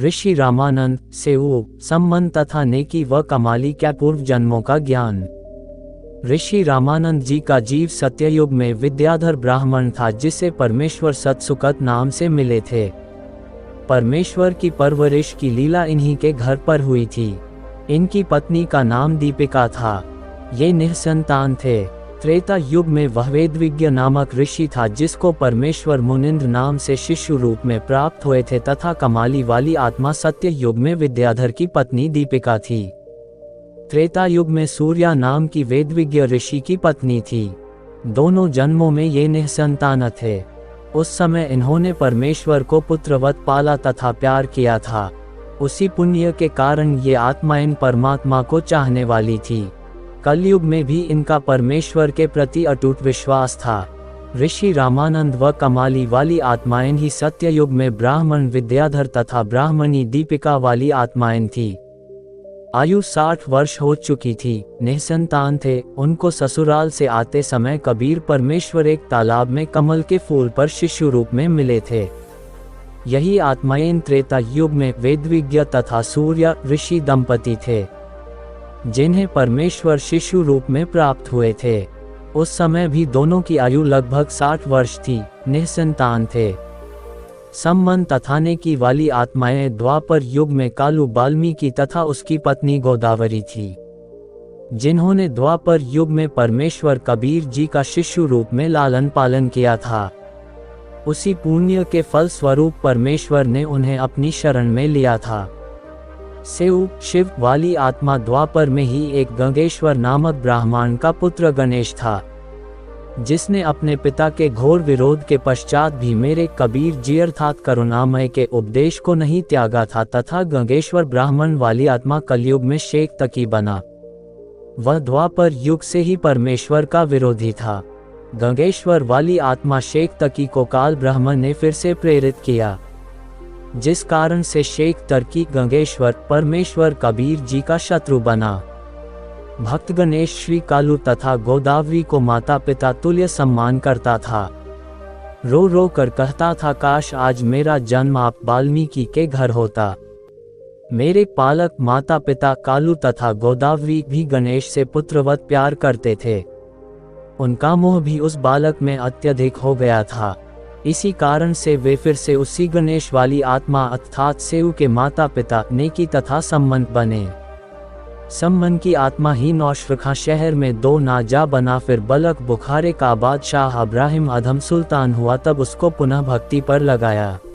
ऋषि रामानंद सेऊ संबंध तथा नेकी व कमाली क्या पूर्व जन्मों का ज्ञान। ऋषि रामानंद जी का जीव सत्ययुग में विद्याधर ब्राह्मण था जिसे परमेश्वर सतसुकत नाम से मिले थे। परमेश्वर की परवरिश की लीला इन्हीं के घर पर हुई थी। इनकी पत्नी का नाम दीपिका था। ये निःसंतान थे। त्रेता युग में वह वेदविज्ञ नामक ऋषि था जिसको परमेश्वर मुनिंद्र नाम से शिशु रूप में प्राप्त हुए थे तथा कमाली वाली आत्मा सत्य युग में विद्याधर की पत्नी दीपिका थी। त्रेता युग में सूर्या नाम की वेदविज्ञ ऋषि की पत्नी थी। दोनों जन्मों में ये निःसंतान थे। उस समय इन्होंने परमेश्वर को पुत्रवत पाला तथा प्यार किया था। उसी पुण्य के कारण ये आत्माएं परमात्मा को चाहने वाली थी। कलयुग में भी इनका परमेश्वर के प्रति अटूट विश्वास था। ऋषि रामानंद व कमाली वाली आत्माएं ही सत्ययुग में ब्राह्मण विद्याधर तथा ब्राह्मणी दीपिका वाली आत्माएं थी। आयु 60 वर्ष हो चुकी थी। निःसंतान थे। उनको ससुराल से आते समय कबीर परमेश्वर एक तालाब में कमल के फूल पर शिशु रूप में मिले थे। यही आत्माएं त्रेता युग में वेदविज्ञ तथा सूर्य ऋषि दंपति थे जिन्हें परमेश्वर शिशु रूप में प्राप्त हुए थे। उस समय भी दोनों की आयु लगभग 60 वर्ष थी। निःसंतान थे। संबंध तथा नेकी वाली आत्माएं द्वापर युग में कालू वाल्मीकि तथा उसकी पत्नी गोदावरी थी जिन्होंने द्वापर युग में परमेश्वर कबीर जी का शिशु रूप में लालन पालन किया था। उसी पुण्य के फल स्वरूप परमेश्वर ने उन्हें अपनी शरण में लिया था। सेऊ शिव वाली आत्मा द्वापर में ही एक गंगेश्वर नामक ब्राह्मण का पुत्र गणेश था जिसने अपने पिता के घोर विरोध के पश्चात भी मेरे कबीर जी अर्थात करुणामय के उपदेश को नहीं त्यागा था तथा गंगेश्वर ब्राह्मण वाली आत्मा कलयुग में शेख तकी बना। वह द्वापर युग से ही परमेश्वर का विरोधी था। गंगेश्वर वाली आत्मा शेख तकी को काल ब्रह्म ने फिर से प्रेरित किया जिस कारण से शेख तर्की गंगेश्वर परमेश्वर कबीर जी का शत्रु बना। भक्त गणेश श्री कालू तथा गोदावरी को माता पिता तुल्य सम्मान करता था। रो रो कर कहता था काश आज मेरा जन्म आप वाल्मीकि के घर होता। मेरे पालक माता पिता कालू तथा गोदावरी भी गणेश से पुत्रवत प्यार करते थे। उनका मोह भी उस बालक में अत्यधिक हो गया था। इसी कारण से वे फिर से उसी गणेश वाली आत्मा अर्थात सेऊ के माता पिता नेकी तथा संबंध बने। संबंध की आत्मा ही नौशरखा शहर में दो नाजा बना। फिर बलक बुखारे का बादशाह इब्राहिम अधम सुल्तान हुआ तब उसको पुनः भक्ति पर लगाया।